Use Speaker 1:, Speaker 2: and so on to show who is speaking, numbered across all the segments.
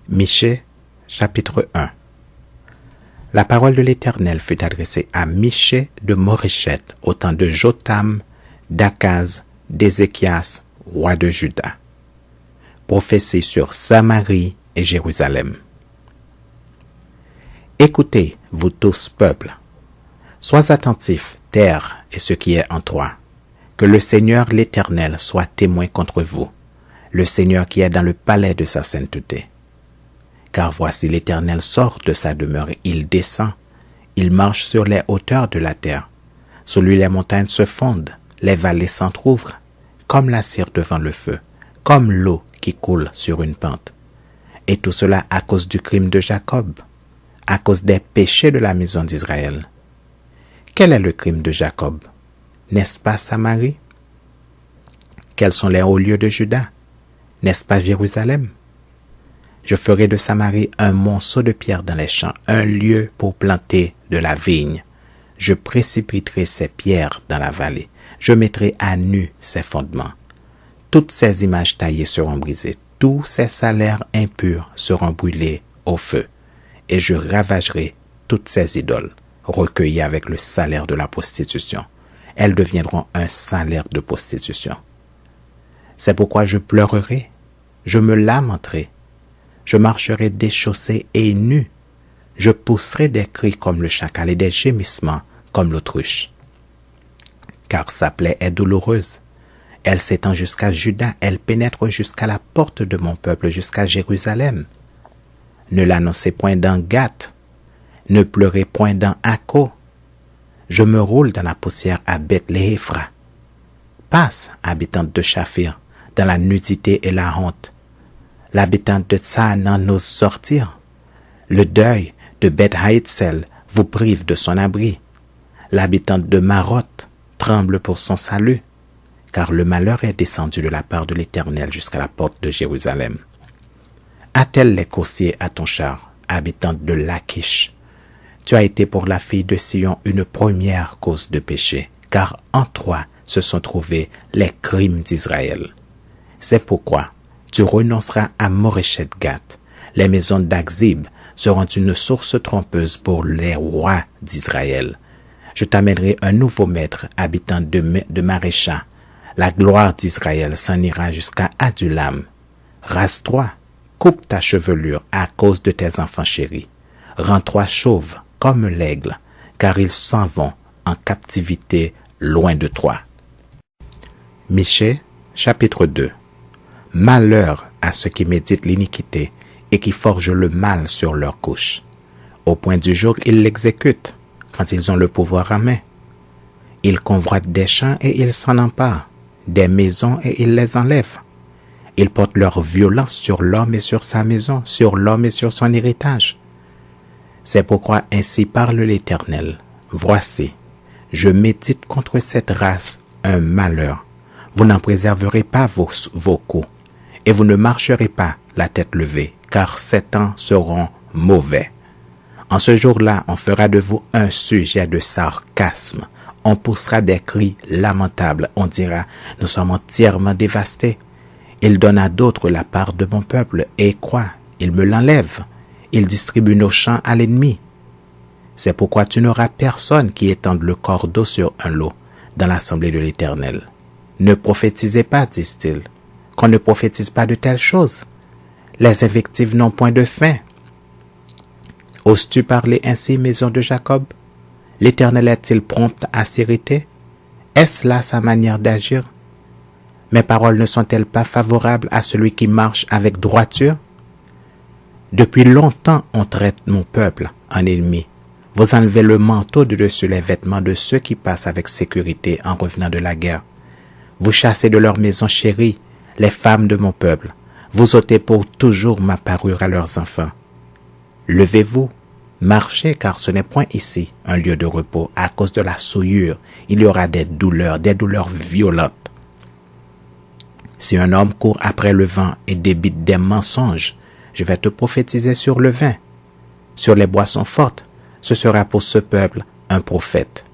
Speaker 1: Michée, chapitre 1. La parole de l'Éternel fut adressée à Michée de Moréchet au temps de Jotham, d'Akaz, d'Ézéchias, roi de Juda. Prophétie sur Samarie et Jérusalem. Écoutez, vous tous peuples. Sois attentifs, terre et ce qui est en toi. Que le Seigneur l'Éternel soit témoin contre vous, le Seigneur qui est dans le palais de sa sainteté. Car voici l'Éternel sort de sa demeure, il descend, il marche sur les hauteurs de la terre. Sous lui les montagnes se fondent, les vallées s'entr'ouvrent, comme la cire devant le feu, comme l'eau qui coule sur une pente. Et tout cela à cause du crime de Jacob, à cause des péchés de la maison d'Israël. Quel est le crime de Jacob? N'est-ce pas Samarie? Quels sont les hauts lieux de Juda? N'est-ce pas Jérusalem? Je ferai de Samarie un monceau de pierres dans les champs, un lieu pour planter de la vigne. Je précipiterai ces pierres dans la vallée. Je mettrai à nu ses fondements. Toutes ces images taillées seront brisées. Tous ces salaires impurs seront brûlés au feu. Et je ravagerai toutes ces idoles, recueillies avec le salaire de la prostitution. Elles deviendront un salaire de prostitution. C'est pourquoi je pleurerai, je me lamenterai. Je marcherai déchaussé et nu. Je pousserai des cris comme le chacal et des gémissements comme l'autruche. Car sa plaie est douloureuse. Elle s'étend jusqu'à Juda, elle pénètre jusqu'à la porte de mon peuple, jusqu'à Jérusalem. Ne l'annoncez point dans Gath, ne pleurez point dans Akko. Je me roule dans la poussière à Beth-Léhéphra. Passe, habitante de Shaphir, dans la nudité et la honte. L'habitante de Tsaanan n'ose sortir. Le deuil de Beth-Haïtzel vous prive de son abri. L'habitante de Maroth tremble pour son salut, car le malheur est descendu de la part de l'Éternel jusqu'à la porte de Jérusalem. Attelle les coursiers à ton char, habitante de Lachish. Tu as été pour la fille de Sion une première cause de péché, car en toi se sont trouvés les crimes d'Israël. C'est pourquoi tu renonceras à Moréchet-Gath. Les maisons d'Akzib seront une source trompeuse pour les rois d'Israël. Je t'amènerai un nouveau maître, habitant de Marécha. La gloire d'Israël s'en ira jusqu'à Adulam. Rase-toi, coupe ta chevelure à cause de tes enfants chéris. Rends-toi chauve comme l'aigle, car ils s'en vont en captivité loin de toi. Michée, chapitre 2. Malheur à ceux qui méditent l'iniquité et qui forgent le mal sur leur couche. Au point du jour, ils l'exécutent, quand ils ont le pouvoir à main. Ils convoitent des champs et ils s'en emparent, des maisons et ils les enlèvent. Ils portent leur violence sur l'homme et sur sa maison, sur l'homme et sur son héritage. C'est pourquoi ainsi parle l'Éternel. Voici, je médite contre cette race un malheur. Vous n'en préserverez pas vos coups, et vous ne marcherez pas la tête levée, car ces temps seront mauvais. En ce jour-là, on fera de vous un sujet de sarcasme. On poussera des cris lamentables. On dira, nous sommes entièrement dévastés. Il donne à d'autres la part de mon peuple, et quoi? Il me l'enlève. Il distribue nos champs à l'ennemi. C'est pourquoi tu n'auras personne qui étende le cordeau sur un lot dans l'assemblée de l'Éternel. Ne prophétisez pas, disent-ils, qu'on ne prophétise pas de telles choses. Les invectives n'ont point de fin. Oses-tu parler ainsi, maison de Jacob? L'Éternel est-il prompt à s'irriter? Est-ce là sa manière d'agir? Mes paroles ne sont-elles pas favorables à celui qui marche avec droiture? Depuis longtemps on traite mon peuple en ennemi. Vous enlevez le manteau de dessus les vêtements de ceux qui passent avec sécurité en revenant de la guerre. Vous chassez de leur maison chérie les femmes de mon peuple. Vous ôtez pour toujours ma parure à leurs enfants. Levez-vous, marchez, car ce n'est point ici un lieu de repos. À cause de la souillure, il y aura des douleurs violentes. Si un homme court après le vent et débite des mensonges, je vais te prophétiser sur le vin. Sur les boissons fortes, ce sera pour ce peuple un prophète.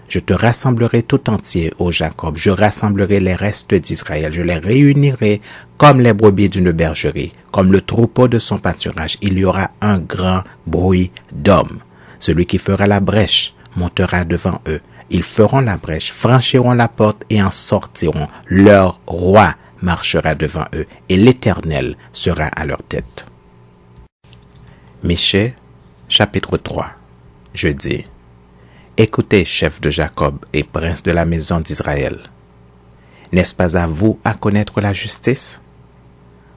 Speaker 1: Je te rassemblerai tout entier, ô Jacob. Je rassemblerai les restes d'Israël. Je les réunirai comme les brebis d'une bergerie, comme le troupeau de son pâturage. Il y aura un grand bruit d'hommes. Celui qui fera la brèche montera devant eux. Ils feront la brèche, franchiront la porte et en sortiront. Leur roi marchera devant eux et l'Éternel sera à leur tête. Michée, chapitre 3. Je dis: Écoutez, chef de Jacob et prince de la maison d'Israël. N'est-ce pas à vous à connaître la justice?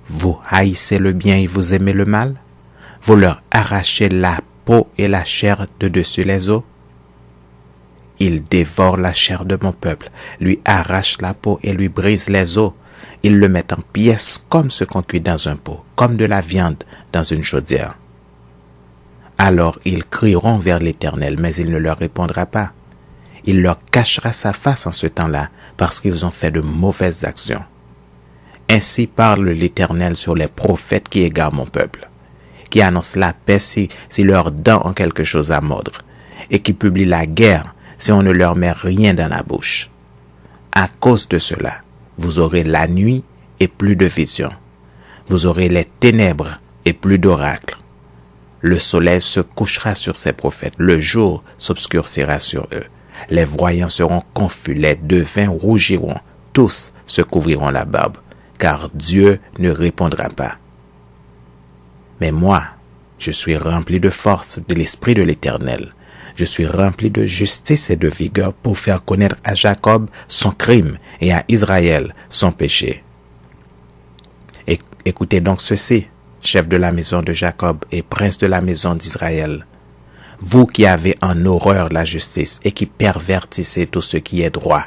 Speaker 1: Vous haïssez le bien et vous aimez le mal? Vous leur arrachez la peau et la chair de dessus les os? Ils dévorent la chair de mon peuple, lui arrachent la peau et lui brisent les os. Ils le mettent en pièces comme ce qu'on cuit dans un pot, comme de la viande dans une chaudière. Alors ils crieront vers l'Éternel, mais il ne leur répondra pas. Il leur cachera sa face en ce temps-là, parce qu'ils ont fait de mauvaises actions. Ainsi parle l'Éternel sur les prophètes qui égarent mon peuple, qui annoncent la paix si leurs dents ont quelque chose à mordre, et qui publient la guerre si on ne leur met rien dans la bouche. À cause de cela, vous aurez la nuit et plus de visions. Vous aurez les ténèbres et plus d'oracles. Le soleil se couchera sur ces prophètes, le jour s'obscurcira sur eux. Les voyants seront confus, les devins rougiront, tous se couvriront la barbe, car Dieu ne répondra pas. Mais moi, je suis rempli de force de l'Esprit de l'Éternel. Je suis rempli de justice et de vigueur pour faire connaître à Jacob son crime et à Israël son péché. Écoutez donc ceci, chef de la maison de Jacob et prince de la maison d'Israël. Vous qui avez en horreur la justice et qui pervertissez tout ce qui est droit.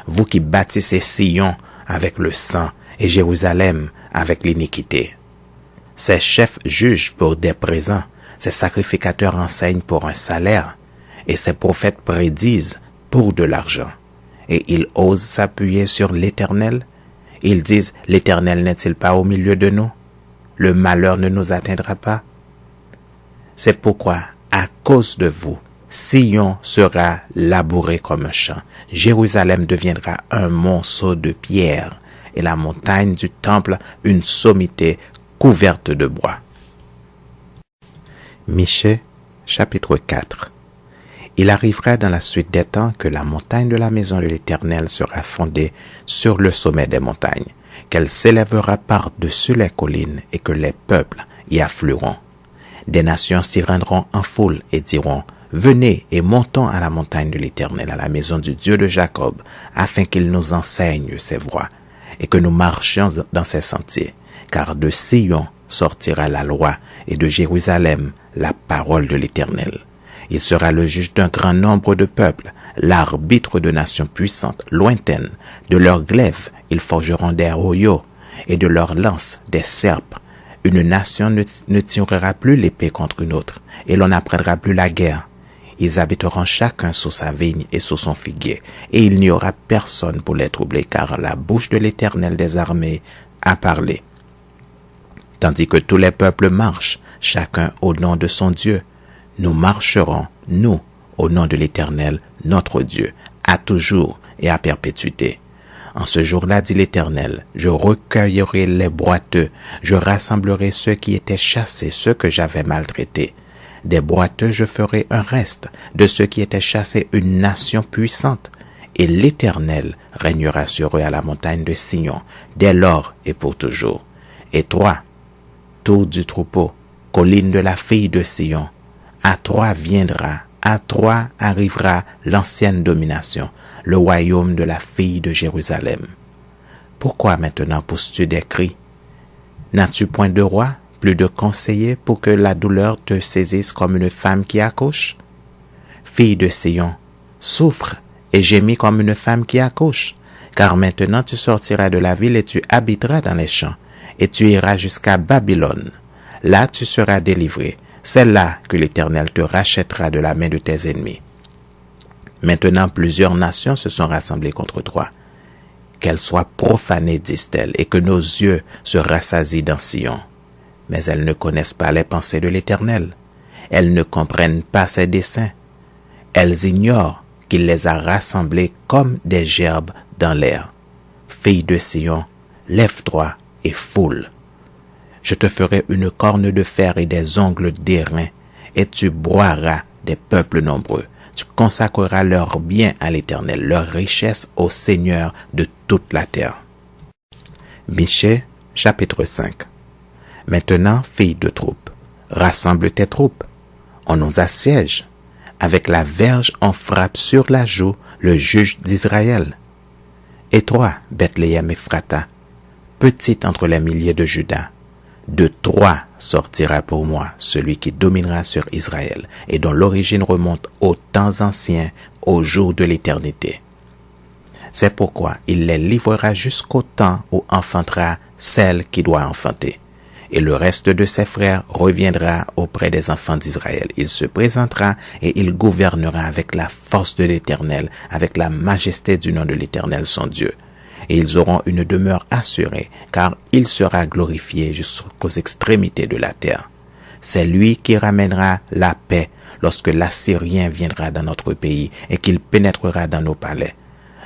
Speaker 1: Vous qui bâtissez Sion avec le sang et Jérusalem avec l'iniquité. Ces chefs jugent pour des présents, ces sacrificateurs enseignent pour un salaire, et ces prophètes prédisent pour de l'argent. Et ils osent s'appuyer sur l'Éternel. Ils disent: l'Éternel n'est-il pas au milieu de nous? Le malheur ne nous atteindra pas. C'est pourquoi, à cause de vous, Sion sera labouré comme un champ. Jérusalem deviendra un monceau de pierre, et la montagne du temple une sommité couverte de bois. Michée, chapitre 4. Il arrivera dans la suite des temps que la montagne de la maison de l'Éternel sera fondée sur le sommet des montagnes, qu'elle s'élèvera par-dessus les collines et que les peuples y afflueront. Des nations s'y rendront en foule et diront: Venez et montons à la montagne de l'Éternel, à la maison du Dieu de Jacob, afin qu'il nous enseigne ses voies et que nous marchions dans ses sentiers. Car de Sion sortira la loi et de Jérusalem la parole de l'Éternel. Il sera le juge d'un grand nombre de peuples, l'arbitre de nations puissantes, lointaines. De leurs glaives, ils forgeront des royaux, et de leurs lances, des serpes. Une nation ne tirera plus l'épée contre une autre, et l'on n'apprendra plus la guerre. Ils habiteront chacun sous sa vigne et sous son figuier, et il n'y aura personne pour les troubler, car la bouche de l'Éternel des armées a parlé. Tandis que tous les peuples marchent, chacun au nom de son Dieu, nous marcherons, nous, au nom de l'Éternel, notre Dieu, à toujours et à perpétuité. En ce jour-là, dit l'Éternel, je recueillerai les boiteux, je rassemblerai ceux qui étaient chassés, ceux que j'avais maltraités. Des boiteux, je ferai un reste, de ceux qui étaient chassés une nation puissante. Et l'Éternel régnera sur eux à la montagne de Sion, dès lors et pour toujours. Et toi, tour du troupeau, colline de la fille de Sion, à toi viendra, à toi arrivera l'ancienne domination, le royaume de la fille de Jérusalem. Pourquoi maintenant pousses-tu des cris? N'as-tu point de roi, plus de conseiller pour que la douleur te saisisse comme une femme qui accouche? Fille de Sion, souffre et gémis comme une femme qui accouche, car maintenant tu sortiras de la ville et tu habiteras dans les champs, et tu iras jusqu'à Babylone. Là tu seras délivré. C'est là que l'Éternel te rachètera de la main de tes ennemis. Maintenant plusieurs nations se sont rassemblées contre toi. Qu'elles soient profanées, disent-elles, et que nos yeux se rassasient dans Sion. Mais elles ne connaissent pas les pensées de l'Éternel. Elles ne comprennent pas ses desseins. Elles ignorent qu'il les a rassemblés comme des gerbes dans l'air. Fille de Sion, lève-toi et foule. Je te ferai une corne de fer et des ongles d'airain, et tu broieras des peuples nombreux. Tu consacreras leurs biens à l'Éternel, leur richesse au Seigneur de toute la terre. Michée, chapitre 5. Maintenant, fille de troupe, rassemble tes troupes. On nous assiège. Avec la verge, on frappe sur la joue le juge d'Israël. Et toi, Bethléem Ephrata, petite entre les milliers de Juda, de toi sortira pour moi celui qui dominera sur Israël et dont l'origine remonte aux temps anciens, au jour de l'éternité. C'est pourquoi il les livrera jusqu'au temps où enfantera celle qui doit enfanter. Et le reste de ses frères reviendra auprès des enfants d'Israël. Il se présentera et il gouvernera avec la force de l'Éternel, avec la majesté du nom de l'Éternel son Dieu. Et ils auront une demeure assurée, car il sera glorifié jusqu'aux extrémités de la terre. C'est lui qui ramènera la paix lorsque l'Assyrien viendra dans notre pays et qu'il pénétrera dans nos palais.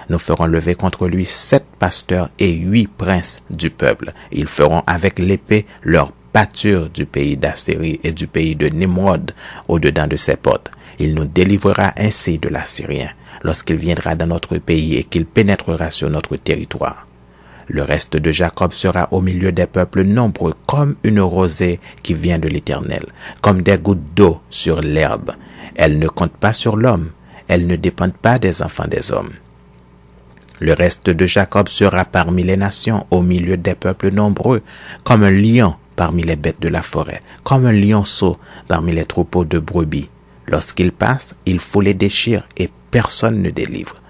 Speaker 1: Nous ferons lever contre lui 7 pasteurs et 8 princes du peuple. Ils feront avec l'épée leur pâture du pays d'Assyrie et du pays de Nimrod au-dedans de ses portes. Il nous délivrera ainsi de l'Assyrien lorsqu'il viendra dans notre pays et qu'il pénétrera sur notre territoire. Le reste de Jacob sera au milieu des peuples nombreux comme une rosée qui vient de l'Éternel, comme des gouttes d'eau sur l'herbe. Elles ne comptent pas sur l'homme, elles ne dépendent pas des enfants des hommes. Le reste de Jacob sera parmi les nations, au milieu des peuples nombreux, comme un lion parmi les bêtes de la forêt, comme un lionceau parmi les troupeaux de brebis. Lorsqu'il passe, il faut les déchirer et personne ne délivre.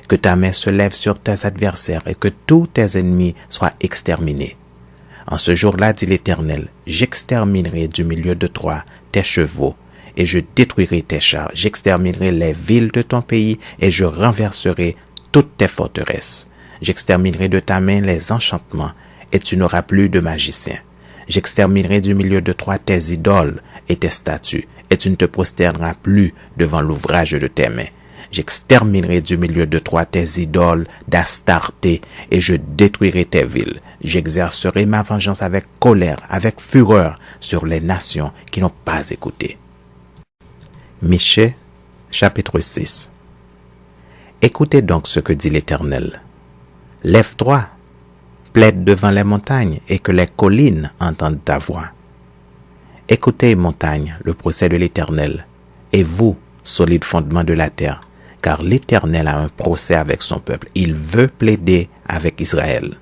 Speaker 1: Que ta main se lève sur tes adversaires et que tous tes ennemis soient exterminés. En ce jour-là, dit l'Éternel, j'exterminerai du milieu de toi tes chevaux et je détruirai tes chars. J'exterminerai les villes de ton pays et je renverserai toutes tes forteresses. J'exterminerai de ta main les enchantements, et tu n'auras plus de magiciens. J'exterminerai du milieu de toi tes idoles et tes statues, et tu ne te prosterneras plus devant l'ouvrage de tes mains. J'exterminerai du milieu de toi tes idoles d'Astarté, et je détruirai tes villes. J'exercerai ma vengeance avec colère, avec fureur, sur les nations qui n'ont pas écouté. Michée, chapitre 6. Écoutez donc ce que dit l'Éternel. Lève-toi, plaide devant les montagnes et que les collines entendent ta voix. Écoutez, montagnes, le procès de l'Éternel, et vous, solides fondements de la terre, car l'Éternel a un procès avec son peuple. Il veut plaider avec Israël.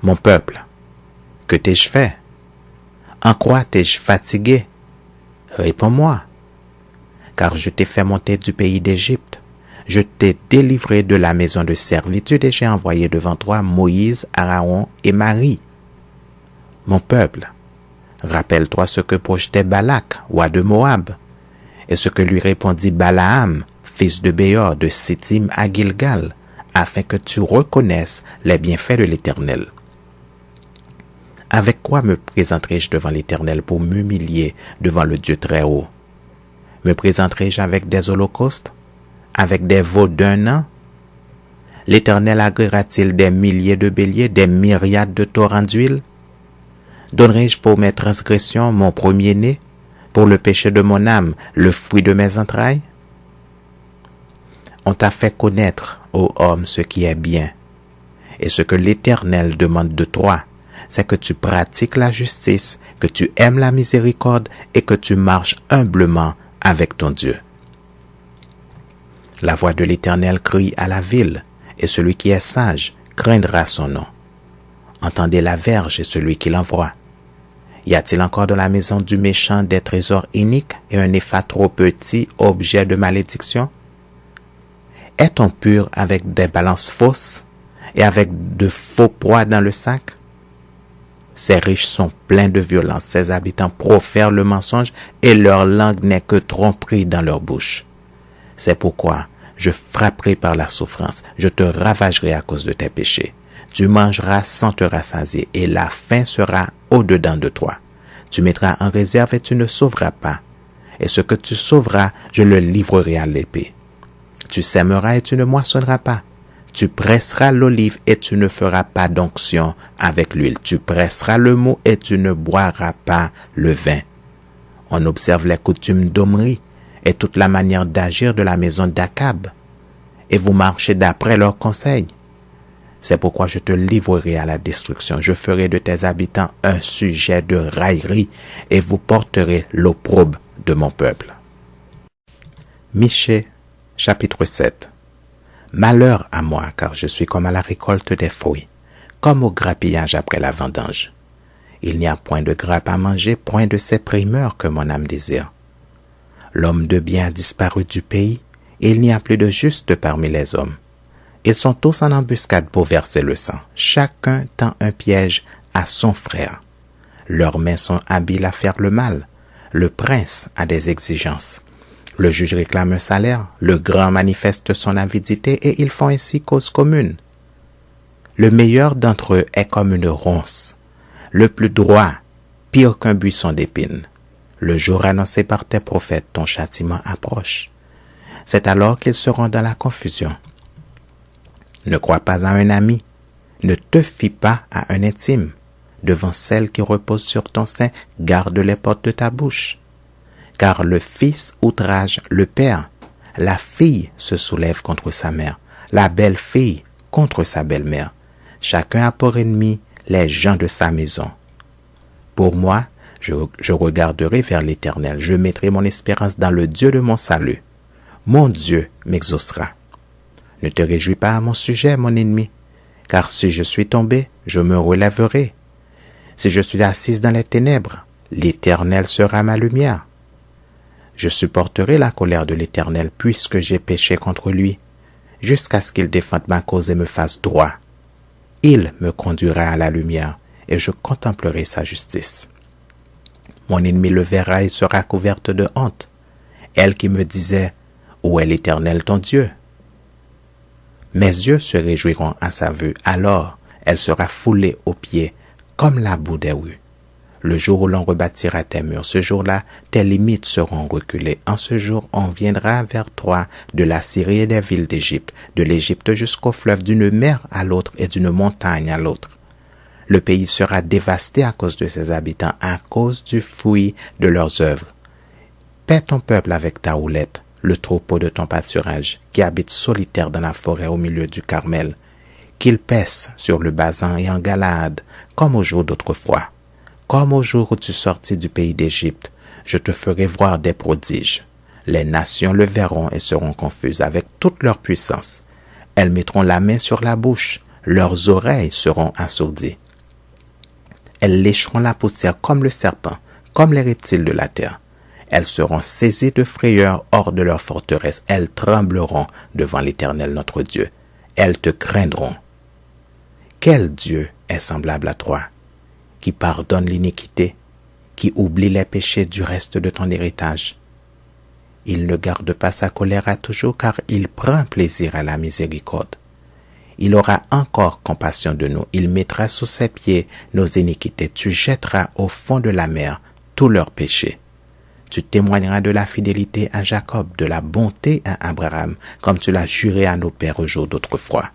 Speaker 1: Mon peuple, que t'ai-je fait? En quoi t'ai-je fatigué? Réponds-moi, car je t'ai fait monter du pays d'Égypte. Je t'ai délivré de la maison de servitude et j'ai envoyé devant toi Moïse, Aaron et Marie. Mon peuple, rappelle-toi ce que projetait Balak, roi de Moab, et ce que lui répondit Balaam, fils de Béor, de Sittim à Gilgal, afin que tu reconnaisses les bienfaits de l'Éternel. Avec quoi me présenterai-je devant l'Éternel pour m'humilier devant le Dieu très haut? Me présenterai-je avec des holocaustes? Avec des veaux d'un an? L'Éternel agréera-t-il des milliers de béliers, des myriades de torrents d'huile? Donnerai-je pour mes transgressions mon premier-né, pour le péché de mon âme, le fruit de mes entrailles? On t'a fait connaître, ô homme, ce qui est bien, et ce que l'Éternel demande de toi, c'est que tu pratiques la justice, que tu aimes la miséricorde et que tu marches humblement avec ton Dieu. La voix de l'Éternel crie à la ville, et celui qui est sage craindra son nom. Entendez la verge et celui qui l'envoie. Y a-t-il encore dans la maison du méchant des trésors iniques et un épha trop petit, objet de malédiction? Est-on pur avec des balances fausses et avec de faux poids dans le sac? Ces riches sont pleins de violence, ces habitants profèrent le mensonge et leur langue n'est que tromperie dans leur bouche. C'est pourquoi je frapperai par la souffrance, je te ravagerai à cause de tes péchés. Tu mangeras sans te rassasier et la faim sera au-dedans de toi. Tu mettras en réserve et tu ne sauveras pas. Et ce que tu sauveras, je le livrerai à l'épée. Tu sèmeras et tu ne moissonneras pas. Tu presseras l'olive et tu ne feras pas d'onction avec l'huile. Tu presseras le mou et tu ne boiras pas le vin. On observe les coutumes d'Omri et toute la manière d'agir de la maison d'Akab, et vous marchez d'après leurs conseils. C'est pourquoi je te livrerai à la destruction. Je ferai de tes habitants un sujet de raillerie, et vous porterez l'opprobre de mon peuple. Michée, chapitre 7. Malheur à moi, car je suis comme à la récolte des fruits, comme au grappillage après la vendange. Il n'y a point de grappe à manger, point de ces primeurs que mon âme désire. L'homme de bien a disparu du pays, et il n'y a plus de juste parmi les hommes. Ils sont tous en embuscade pour verser le sang. Chacun tend un piège à son frère. Leurs mains sont habiles à faire le mal. Le prince a des exigences. Le juge réclame un salaire. Le grand manifeste son avidité et ils font ainsi cause commune. Le meilleur d'entre eux est comme une ronce. Le plus droit, pire qu'un buisson d'épines. Le jour annoncé par tes prophètes, ton châtiment approche. C'est alors qu'ils seront dans la confusion. Ne crois pas à un ami, ne te fie pas à un intime. Devant celle qui repose sur ton sein, garde les portes de ta bouche. Car le fils outrage le père, la fille se soulève contre sa mère, la belle-fille contre sa belle-mère. Chacun a pour ennemi les gens de sa maison. Pour moi, je regarderai vers l'Éternel, je mettrai mon espérance dans le Dieu de mon salut. Mon Dieu m'exaucera. Ne te réjouis pas à mon sujet, mon ennemi, car si je suis tombé, je me relèverai. Si je suis assise dans les ténèbres, l'Éternel sera ma lumière. Je supporterai la colère de l'Éternel puisque j'ai péché contre lui, jusqu'à ce qu'il défende ma cause et me fasse droit. Il me conduira à la lumière et je contemplerai sa justice. Mon ennemi le verra et sera couverte de honte. Elle qui me disait, « Où est l'Éternel ton Dieu ?» Mes yeux se réjouiront à sa vue, alors elle sera foulée aux pieds comme la boue des rues. Le jour où l'on rebâtira tes murs, ce jour-là, tes limites seront reculées. En ce jour, on viendra vers toi de la Syrie et des villes d'Égypte, de l'Égypte jusqu'au fleuve, d'une mer à l'autre et d'une montagne à l'autre. Le pays sera dévasté à cause de ses habitants, à cause du fruit de leurs œuvres. Paie ton peuple avec ta houlette, le troupeau de ton pâturage, qui habite solitaire dans la forêt au milieu du Carmel, qu'il paisse sur le Basan et en Galaad, comme au jour d'autrefois. Comme au jour où tu sortis du pays d'Égypte, je te ferai voir des prodiges. Les nations le verront et seront confuses avec toute leur puissance. Elles mettront la main sur la bouche, leurs oreilles seront assourdies. Elles lécheront la poussière comme le serpent, comme les reptiles de la terre. Elles seront saisies de frayeur hors de leur forteresse. Elles trembleront devant l'Éternel notre Dieu. Elles te craindront. Quel Dieu est semblable à toi, qui pardonne l'iniquité, qui oublie les péchés du reste de ton héritage? Il ne garde pas sa colère à toujours, car il prend plaisir à la miséricorde. Il aura encore compassion de nous. Il mettra sous ses pieds nos iniquités. Tu jetteras au fond de la mer tous leurs péchés. Tu témoigneras de la fidélité à Jacob, de la bonté à Abraham, comme tu l'as juré à nos pères au jour d'autrefois.